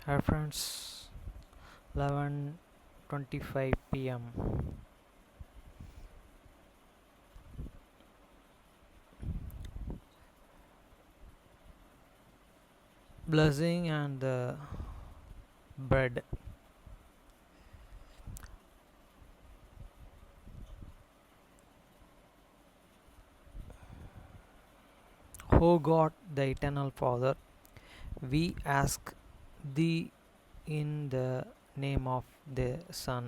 Hi friends, 11:25 p.m. Blessing and the bread. O God, the eternal Father, we ask thee in the name of thy Son,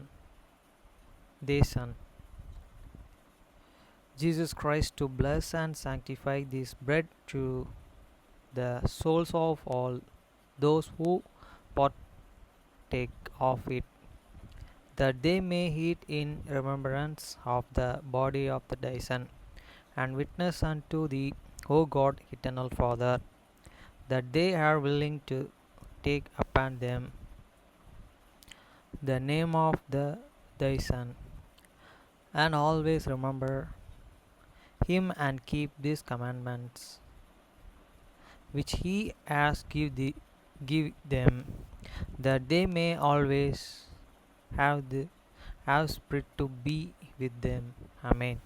Jesus Christ, to bless and sanctify this bread to the souls of all those who partake of it, that they may eat in remembrance of the body of the thy Son, and witness unto thee, O God, eternal Father, that they are willing to take upon them the name of thy Son, and always remember him and keep these commandments which he has give them, that they may always have spirit to be with them. Amen.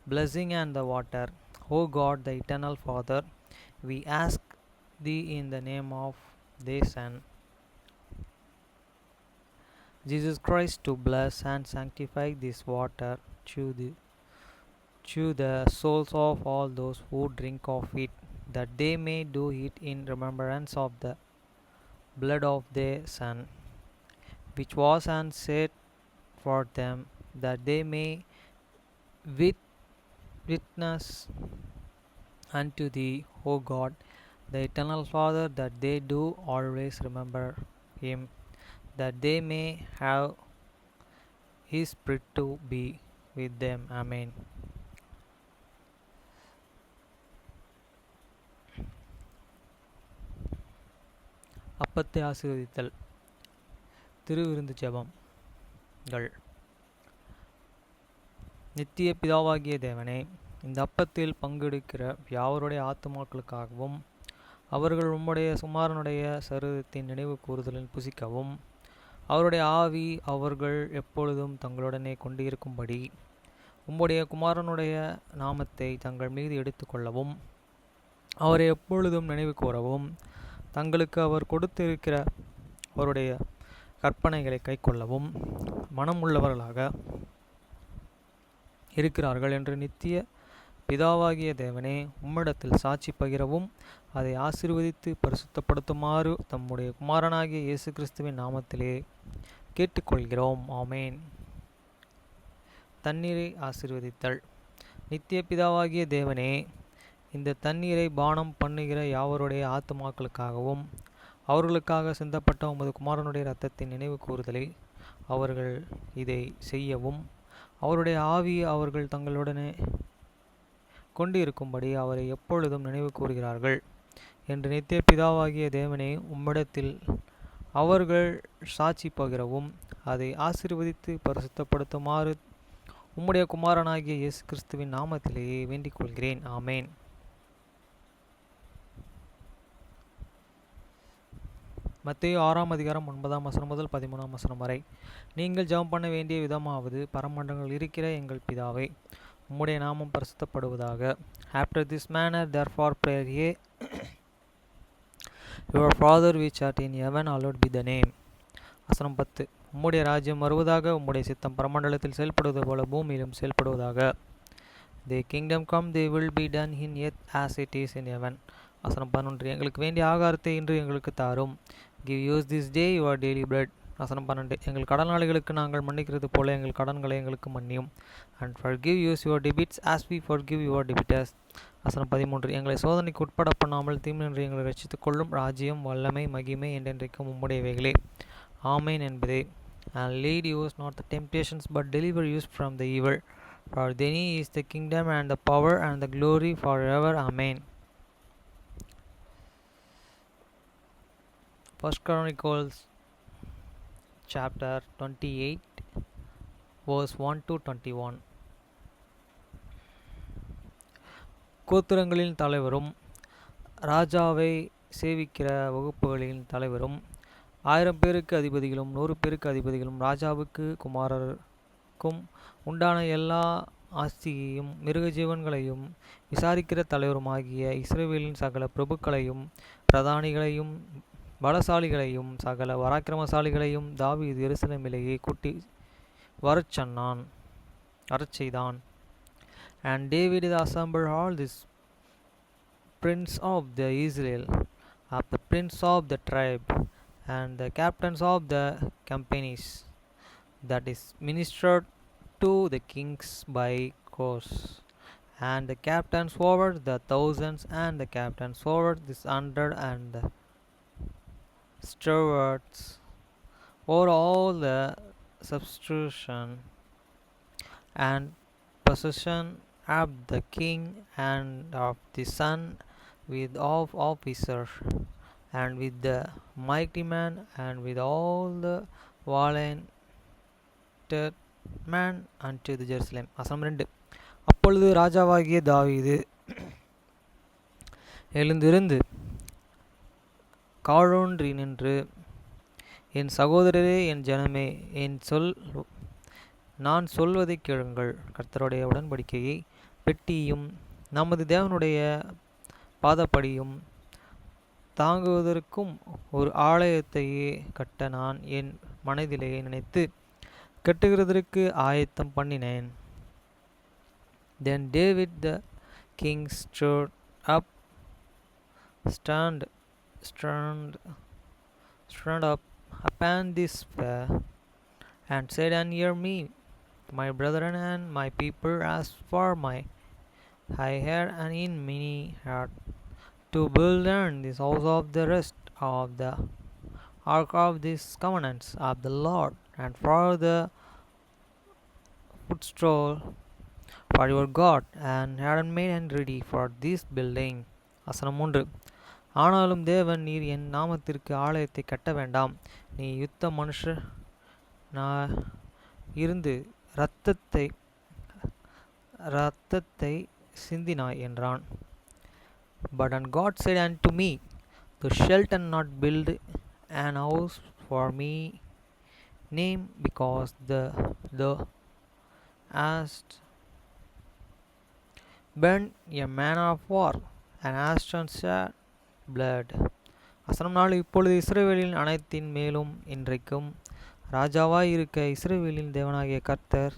Blessing and the water. O God, the eternal Father, we ask thee in the name of thy Son, Jesus Christ, to bless and sanctify this water to the souls of all those who drink of it, that they may do it in remembrance of the blood of their Son, which was and set for them, that they may with witness unto thee, O God, the eternal Father, that they do always remember him, that they may have his spirit to be with them. Amen. அப்பத்தை ஆசீர்வதித்தல். திருவிருந்து ஜெபங்கள். நித்திய பிதாவாகிய தேவனே, இந்த அப்பத்தில் பங்கெடுக்கிற யாவருடைய ஆத்துமாக்களுக்காகவும் அவர்கள் உம்முடைய குமாரனுடைய சரீரத்தின் நினைவு கூறுதலில் புசிக்கவும், அவருடைய ஆவி அவர்கள் எப்பொழுதும் தங்களுடனே கொண்டிருக்கும்படி உம்முடைய குமாரனுடைய நாமத்தை தங்கள் மீது எடுத்துக்கொள்ளவும், அவரை எப்பொழுதும் நினைவு கூறவும், தங்களுக்கு அவர் கொடுத்திருக்கிற அவருடைய கற்பனைகளை கைக்கொள்ளவும் மனம் உள்ளவர்களாக இருக்கிறார்கள் என்று நித்திய பிதாவாகிய தேவனே, உம்மிடத்தில் சாட்சி பகிரவும், அதை ஆசீர்வதித்து பரிசுத்தப்படுத்துமாறு தம்முடைய குமாரனாகிய இயேசு கிறிஸ்துவின் நாமத்திலே கேட்டுக்கொள்கிறோம். ஆமேன். தண்ணீரை ஆசீர்வதித்தல். நித்திய பிதாவாகிய தேவனே, இந்த தண்ணீரை பானம் பண்ணுகிற யாவருடைய ஆத்துமாக்களுக்காகவும் அவர்களுக்காக சிந்தப்பட்ட உமது குமாரனுடைய இரத்தத்தின் நினைவு கூறுதலை அவர்கள் இதை செய்யவும், அவருடைய ஆவி அவர்கள் தங்களுடனே கொண்டு இருக்கும்படி அவரை எப்பொழுதும் நினைவு கூறுகிறார்கள் என்று நித்திய பிதாவாகிய தேவனே, உம்மிடத்தில் அவர்கள் சாட்சி பகிரவும், அதை ஆசீர்வதித்து பரிசுத்தப்படுத்துமாறு உம்முடைய குமாரனாகிய இயேசு கிறிஸ்துவின் நாமத்திலேயே வேண்டிக் கொள்கிறேன். ஆமேன். மத்தேயு 6:9 முதல் 13 வரை. நீங்கள் ஜெபம் பண்ண வேண்டிய விதமாவது, பரமண்டலங்களில் இருக்கிற எங்கள் பிதாவே, உம்முடைய நாமம் பரிசுத்தப்படுவதாக. After this manner therefore pray ye, Your Father which art in heaven, hallowed be the name. வசனம் 10. உம்முடைய ராஜ்யம் வருவதாக, உம்முடைய சித்தம் பரமண்டலத்தில் செயல்படுவது போல பூமியிலும் செயல்படுவதாக. Thy kingdom come, thy will be done in earth as it is in heaven. வசனம் 11. எங்களுக்கு வேண்டிய ஆகாரத்தை இன்று எங்களுக்கு தாரும். Give us this day your daily bread. வசனம் 12. எங்கள் கடனாளிகளுக்கு நாங்கள் மன்னிக்கிறது போல எங்கள் கடன்களை எங்களுக்கு மன்னியும். And forgive us your debts as we forgive your debtors. வசனம் 13. எங்களை சோதனைக்கு உட்பட பண்ணாமல் தீமையின்றி எங்களை ரட்சித்துக் கொள்ளும். ராஜ்யம், வல்லமை, மகிமை என்றென்றைக்கும் உம்முடையவைகளே. ஆமேன் என்பதே. And lead us not the temptations, but deliver us from the evil. For thine is the kingdom and the power and the glory forever. Amen. 1 Chronicles chapter 28 verse 1 to 21. கோத்திரங்களின் தலைவரும் ராஜாவை சேவிக்கிற வகுப்புகளின் தலைவரும் 1000 பேருக்கு அதிபதிகளும் 100 பேருக்கு அதிபதிகளும் ராஜாவுக்கு குமாரருக்கும் உண்டான எல்லா ஆஸ்தியையும் மிருக ஜீவன்களையும் விசாரிக்கிற தலைவருமாகிய இஸ்ரவேலின் சகல பிரபுக்களையும் பிரதானிகளையும் பலசாலிகளையும் சகல பராக்கிரமசாலிகளையும் தாவீது எருசலேமிலேயே கூட்டி வரச் செய்தான். And David assembled all this prince of the Israel, of the prince of the tribe, and the captains of the companies, that is ministered to the kings by course, and the captains over the thousands, and the captains over this 100, and the stewards over all the substitution and possession of the king and of the son, with all officers, and with the mighty man, and with all the valiant man unto the Jerusalem. வசனம் 2. அப்பொழுது ராஜாவாகிய தாவீது எழுந்திருந்து காலூன்றி நின்று, என் சகோதரரே, என் ஜனமே, நான் சொல்வதைக் கேளுங்கள். கர்த்தருடைய உடன்படிக்கையை பெட்டியும் நமது தேவனுடைய பாதப்படியும் தாங்குவதற்கும் ஒரு ஆலயத்தையே கட்ட நான் என் மனதிலே நினைத்து கட்டுகிறதற்கு ஆயத்தம் பண்ணினேன். Then David the king stood up upon this fair, and said, Hear me, my brethren and my people, as for my I had and in many heart to build and this house of the rest of the ark of these covenants of the Lord, and for the footstool for your God, and had made and ready for this building. வசனம் 3. ஆனாலும் தேவன், நீர் என் நாமத்திற்கு ஆலயத்தை கட்ட வேண்டாம், நீ யுத்த மனுஷனா இருந்து இரத்தத்தை சிந்தினாய் என்றான். But and God said unto me, Thou shalt not build an house for me name, because thou hast been a man of war, and hast shed blood. வசனம் 4. இப்பொழுது இஸ்ரவேலின் அனைத்தின் மேலும் இன்றைக்கும் ராஜாவாய் இருக்க இஸ்ரவேலின் தேவனாகிய கர்த்தர்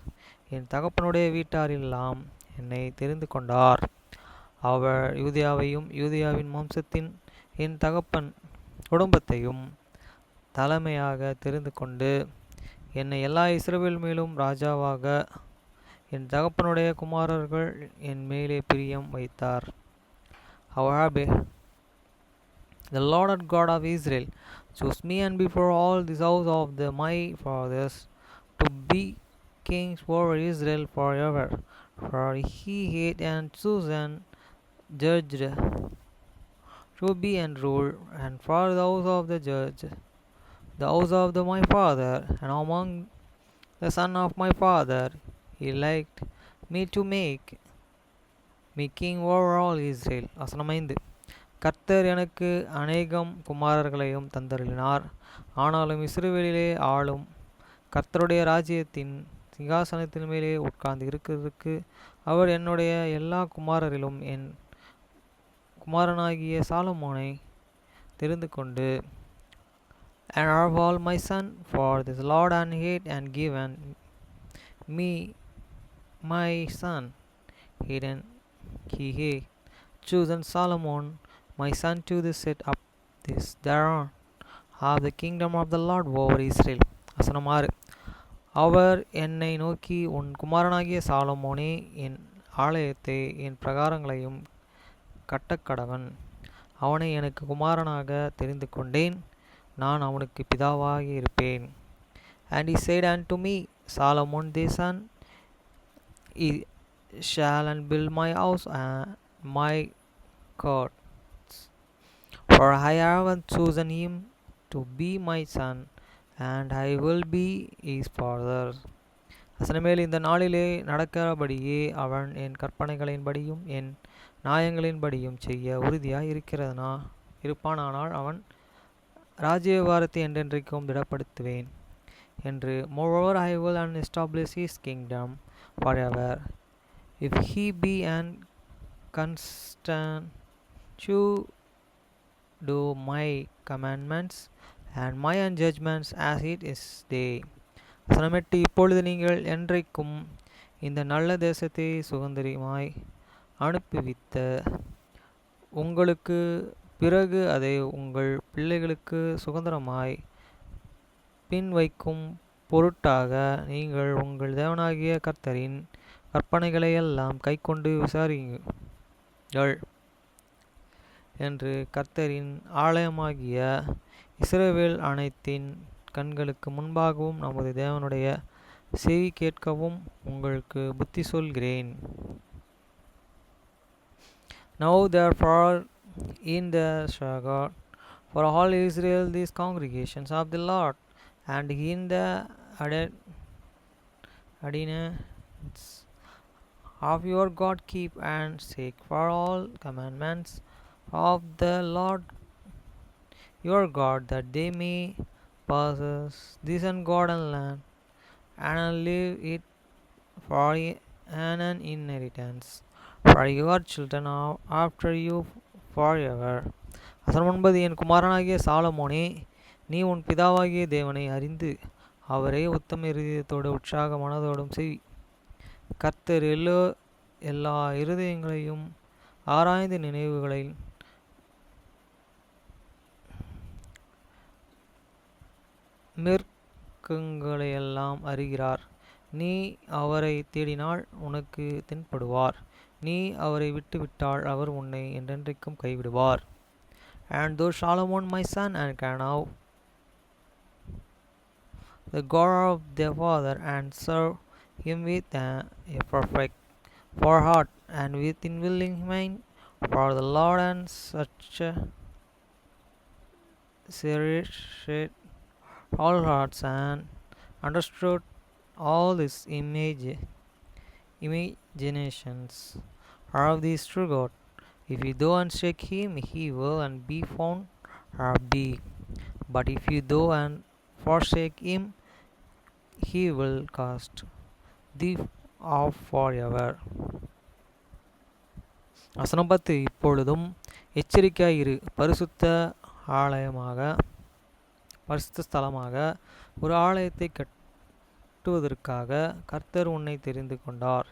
என் தகப்பனுடைய வீட்டாரெல்லாம் என்னை தெரிந்து கொண்டார். அவர் யூதேயாவையும் யூதேயாவின் வம்சத்தின் என் தகப்பன் குடும்பத்தையும் தலைமையாக தெரிந்து கொண்டு என்னை எல்லா இஸ்ரவேல் மேலும் ராஜாவாக என் தகப்பனுடைய குமாரர்கள் என் மேலே பிரியம் வைத்தார். However, the Lord God of Israel chose me and before all this house of my fathers to be kings over Israel forever, for he had and chosen judged to be and rule, and for the house of the judge, the house of my father, and among the son of my father, he liked me to make me king over all Israel. வசனம் 5. கர்த்தர் எனக்கு அநேகம் குமாரர்களையும் தந்தருளினார். ஆனாலும் இஸ்ரவேலிலே ஆளும் கர்த்தருடைய ராஜ்யத்தின் சிங்காசனத்தின் மேலே உட்கார்ந்து இருக்கிறதுக்கு அவர் என்னுடைய எல்லா குமாரரிலும் என் குமாரனாகிய சாலமோனை தெரிந்து கொண்டு, and of all my son, for this Lord and hate and given me my son, he had chosen Solomon my son to set up this throne of the kingdom of the Lord over Israel. வசனம் 6. அவர் என்னை நோக்கி, உன் குமாரனாகிய சாலமோனே, என் ஆலயத்தை என் பிரகாரங்களையும் கட்டக்கடவன். அவனை எனக்கு குமாரனாக தெரிந்து கொண்டேன், நான் அவனுக்கு பிதாவாகி இருப்பேன். And he said unto me, Solomon thy son shall and build my house and my courts, for I have chosen him to be my son, and I will be his father. வசனமேல், இந்த நாளிலே நடக்கிறபடியே அவன் என் கற்பனைகளின்படியும் என் நியாயங்களின்படியும் செய்ய உறுதியாய் இருப்பானானால் அவன் ராஜ்யபாரத்தை என்றென்றைக்கும் திடப்படுத்துவேன் என்று. Moreover, I will establish his kingdom forever. If he be an constant to do my commandments and my judgments as it is day. வசனம் 8. இப்பொழுது நீங்கள் என்றைக்கும் இந்த நல்ல தேசத்தை சுதந்திரமாய் அனுப்புவித்த உங்களுக்கு பிறகு அதை உங்கள் பிள்ளைகளுக்கு சுதந்திரமாய் பின் வைக்கும் பொருட்டாக நீங்கள் உங்கள் தேவனாகிய கர்த்தரின் கற்பனைகளை எல்லாம் கைக்கொண்டு விசாரியுங்கள் என்று கர்த்தரின் ஆலயமாகிய இஸ்ரவேல் அனைத்தின் கண்களுக்கு முன்பாகவும் நமது தேவனுடைய செவி கேட்கவும் உங்களுக்கு புத்தி சொல்கிறேன். Now therefore in the synagogue for all Israel these congregations of the Lord, and in the ordinance of your God keep and seek for all commandments of the Lord your God, that they may possess this ungodly land and live it for an inheritance for your children after you forever. வசனம் 9. என் குமாரனாகிய சாலமோனே, நீ உன் பிதாவாகிய தேவனை அறிந்து அவரே உத்தம இருதயத்தோடு உற்சாக மனதோடும் செய். கர்த்தர் எல்லா இருதயங்களையும் ஆராய்ந்து நினைவுகளை மிருகங்களையெல்லாம் அறிகிறார். நீ அவரை தேடினால் உனக்கு தென்படுவார். நீ அவரை விட்டுவிட்டால் அவர் உன்னை என்றென்றைக்கும் கைவிடுவார். And thou Solomon my son, and can now the God of their father, and serve him with a perfect heart and with unwilling mind, for the Lord and such searched all hearts and understood all his imaginations of this true God. If you do and shake him, he will and be found be. But if you do and forsake him, he will cast thee off forever. வசனம் 10. இப்பொழுதும் எச்சரிக்கையாயிரு. பரிசுத்த ஸ்தலமாக ஒரு ஆலயத்தை கட்டுவதற்காக கர்த்தர் உன்னை தெரிந்து கொண்டார்.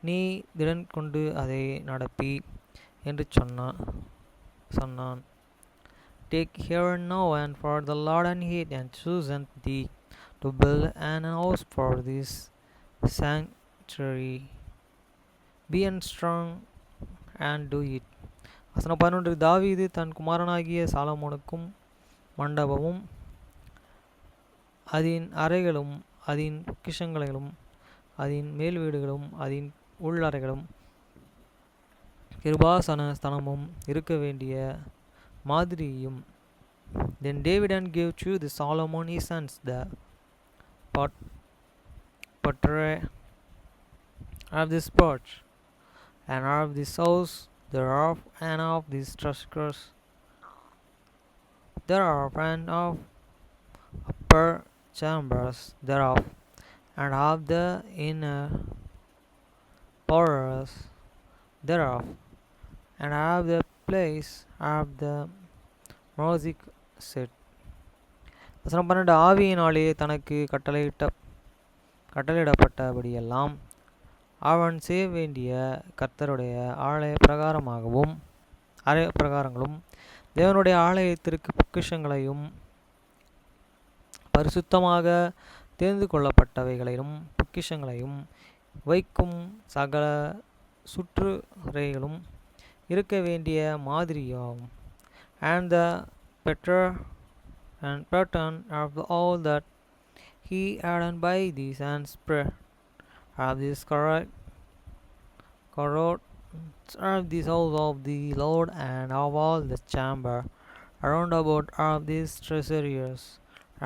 நீ திடன் கொண்டு அதை நடப்பி என்று சொன்னான். Take care now and for the Lord and hate and chosen thee to build an house for this sanctuary. Be strong and do it. வசனம் 11. தாவீது தன் குமாரனாகிய சாலமோனுக்கும் மண்டபமும் அதன் அறைகளும் அதன் பொக்கிஷங்களும் அதன் மேல் வீடுகளும் அதன் உள்ளறைகளும் கிருபாசன ஸ்தலமும் இருக்க வேண்டிய மாதிரியும். Then David and gave to the Solomon his sons the portrait of this porch and of this house thereof and of these structures thereof and of upper chambers thereof and of the inner portals thereof and of the place of the music set. வசனம் 12. ஆவியினாலே தனக்கு கட்டளையிடப்பட்டபடியெல்லாம் அவன் செய்ய வேண்டிய கர்த்தருடைய ஆலய பிரகாரங்களும் தேவனுடைய ஆலயத்திற்கு பொக்கிஷங்களையும் பரிசுத்தமாக தேர்ந்து கொள்ளப்பட்டவைகளையும் பொக்கிஷங்களையும் வைக்கும் சகல சுற்றுரைகளும் இருக்க வேண்டிய மாதிரியாகும். And the pattern of all that he had done by these and spread of this correct of this house of the Lord and of all the chamber around about of these treasuries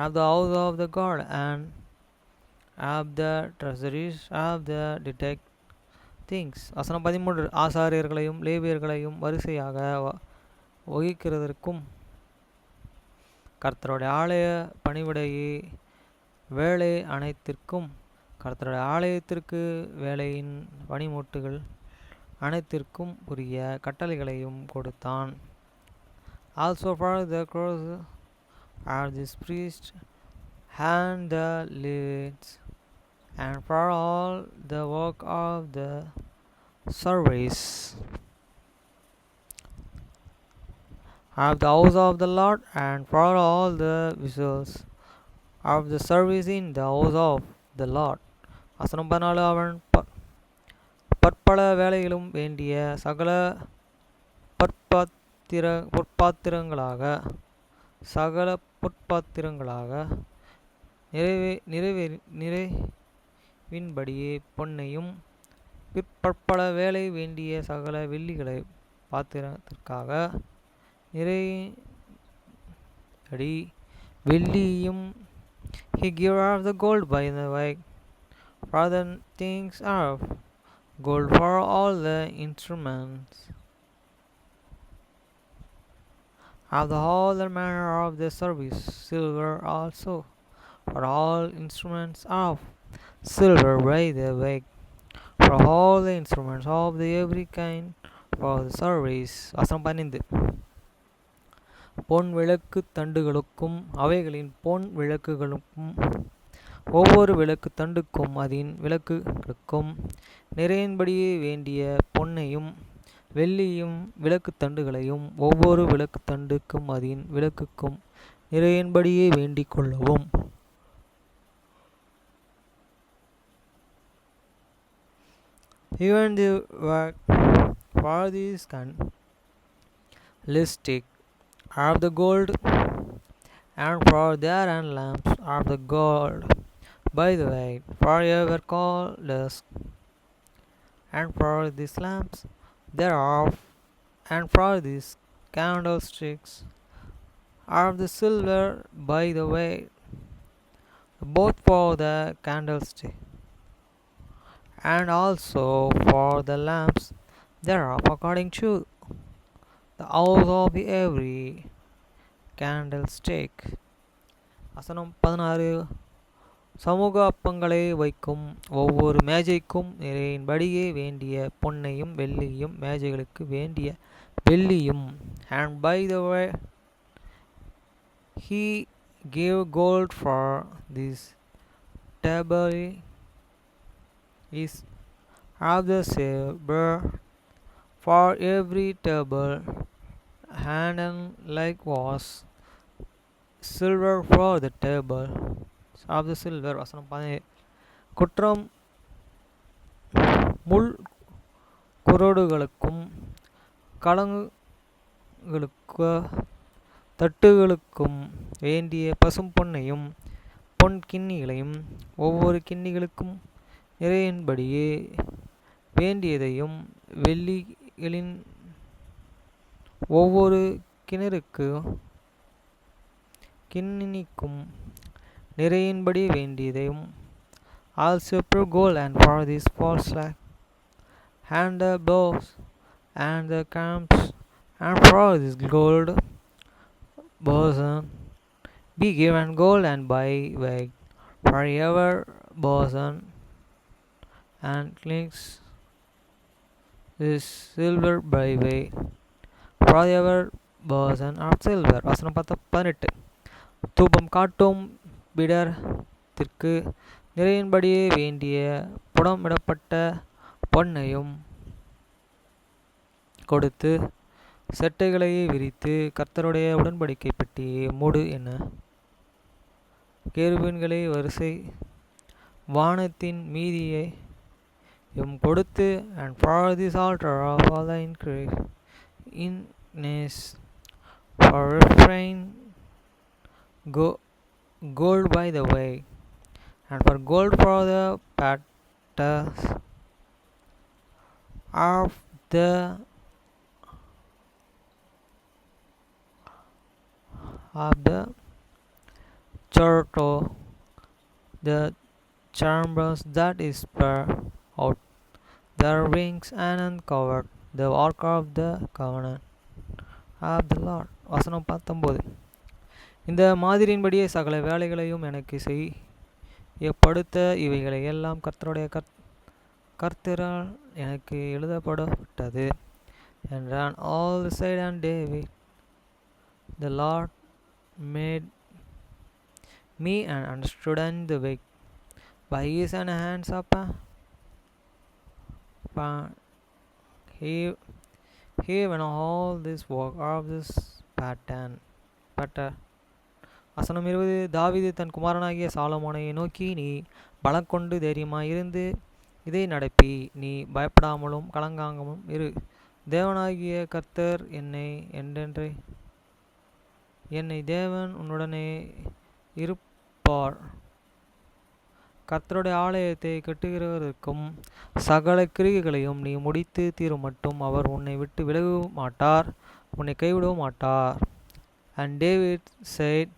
of the house of the God and of the treasuries of the detect things. வசனம் 13. ஆசாரியர்களையும் லேவியர்களையும் வரிசையாக வகிக்கிறதற்கும் கர்த்தருடைய ஆலய பணிவிடையே வேலை அனைத்திற்கும் கர்த்தருடைய ஆலயத்திற்கு வேலையின் பணிமுட்டுகள் அனைத்திற்கும் உரிய கட்டளைகளையும் கொடுத்தான். Also for the cross are this priest and the Levites, and for all the work of the service of the house of the Lord, and for all the vessels of the service in the house of the Lord. வசனம் 14 அவன் பற்பல வேலைகளும் வேண்டிய சகல பொற்பாத்திரங்களாக நிறைவின்படியே பொன்னையும் பிற்பற்பல வேலை வேண்டிய சகல வெள்ளிகளை பாத்திரத்திற்காக நிறையடி வெள்ளியும் he gave of the gold by the weight for the things of gold for all the instruments of the whole manner of the service, silver also for all instruments of silver by the weight for all the instruments of the every kind for the service. வசனம் 15 பொன் விளக்கு தண்டுகளுக்கும் அவைகளின் பொன் விளக்குகளுக்கும் ஒவ்வொரு விளக்கு தண்டுக்கும் அதன் விளக்குகளுக்கும் நிறையின்படியே வேண்டிய பொன்னையும் வெள்ளியும் விளக்கு தண்டுகளையும் ஒவ்வொரு விளக்கு தண்டுக்கும் அதன் விளக்குக்கும் நிறையின்படியே வேண்டிக் கொள்ளவும். Even the work for this candlestick of the gold, and for their and lamps of the gold by the weight for ever candlestick, and for these lamps thereof, and for these candlesticks of the silver by the weight, both for the candlestick and also for the lamps thereof according to the house of every candlestick. வசனம் 16 சமூக அப்பங்களை வைக்கும் ஒவ்வொரு மேஜைக்கும் நிறையின்படியே வேண்டிய பொன்னையும் வெள்ளியும் மேஜைகளுக்கு வேண்டிய வெள்ளியும், and by the way he gave gold for this table is of the silver for every table, and likewise silver for the table of the silver. வசனம் 17 குற்றம் முள் குறடுகளுக்கும் கலங்களுக்கு தட்டுகளுக்கும் வேண்டிய பசும் பொன்னையும் பொன் கிண்ணிகளையும் ஒவ்வொரு கிண்ணிகளுக்கும் நிறையின்படியே வேண்டியதையும் வெள்ளிகளின் ஒவ்வொரு கிண்ணிக்கும் நிறையின்படி வேண்டியதையும், also pure gold, and for this false slack and the bows and the camps, and for this gold boson be given gold and by weight for ever boson, and clinks this silver by weight for ever boson of silver. வசனம் 18 தூபம் காட்டும் பீடத்திற்கு நிறையின்படியே வேண்டிய புடமிடப்பட்ட பொன்னையும் கொடுத்து செட்டைகளையே விரித்து கர்த்தருடைய உடன்படிக்கை பெட்டியை மூடு என கேருபீன்களை வரிசை வானத்தின் மீதியையும் கொடுத்து, and for this altar of all the increase for refrain gold by the way, and for gold for the patters of the chorto, the chambers that is spread out their wings and uncovered the ark of the covenant of the Lord. வசனம் 19. இந்த மாதிரியின்படியே சகல வேலைகளையும் எனக்கு செய்யப்படுத்த இவைகளை எல்லாம் கர்த்தருடைய கர்த்தரால் எனக்கு எழுதப்பட்டது என்றான். All said, and David, the Lord made me and understood and the way by his and hands upon he when all this work of this pattern. வசனம் 20. தாவீது தன் குமாரனாகிய சாலமோனை நோக்கி, நீ பலங்கொண்டு தைரியமாயிருந்து இதை நடப்பி, நீ பயப்படாமலும் கலங்காமலும் இரு. தேவனாகிய கர்த்தர் என்னை தேவன் உன்னுடனே இருப்பார். கர்த்தருடைய ஆலயத்தை கட்டுகிறதற்கும் சகல கிரியைகளையும் நீ முடித்து தீரும் மட்டும் அவர் உன்னை விட்டு விலகவும் மாட்டார், உன்னை கைவிடவும் மாட்டார். And David said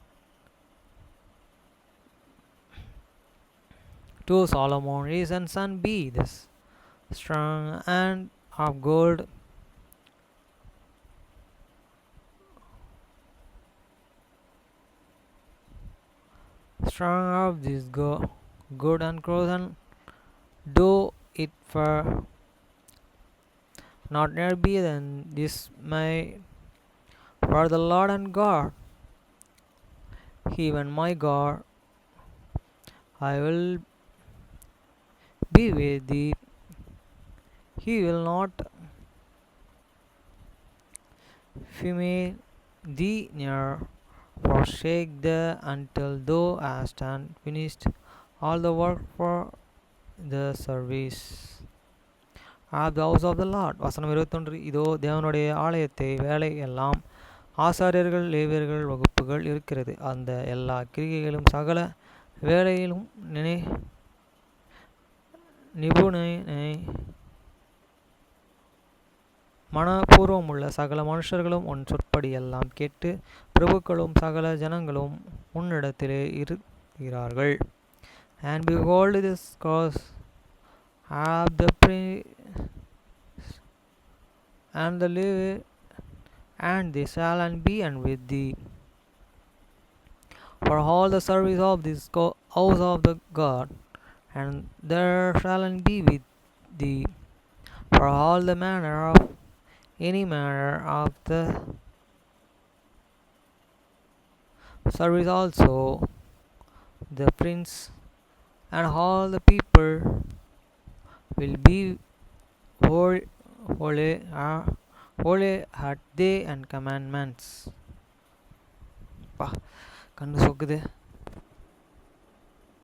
to Solomon his son, be this strong and of gold, strong of this good and cross, and do it for not near be than this my for the Lord and God, even my God, I will be with thee. He will not female thee near forsake thee until thou hast finished all the work for the service of the house of the Lord. வசனம் 21. இதோ தேவனுடைய ஆலயத்தை வேலை எல்லாம் ஆசாரியர்கள் லேவியர்கள் வகுப்புகள் இருக்கிறது. அந்த எல்லா கிரியைகளும் சகல வேலையிலும் நிபுணனை மனப்பூர்வமுள்ள சகல மனுஷர்களும் உன் சொற்படி எல்லாம் கேட்டு பிரபுக்களும் சகல ஜனங்களும் உன்னிடத்திலே இருக்கிறார்கள். And behold, this cause of the prince and the Levy, and they shall and be and with thee for all the service of this house of the God, and there shall and be with thee for all the manner of any manner of the service also. The prince and all the people will be holy at day and commandments. கண்ணு சொக்குது.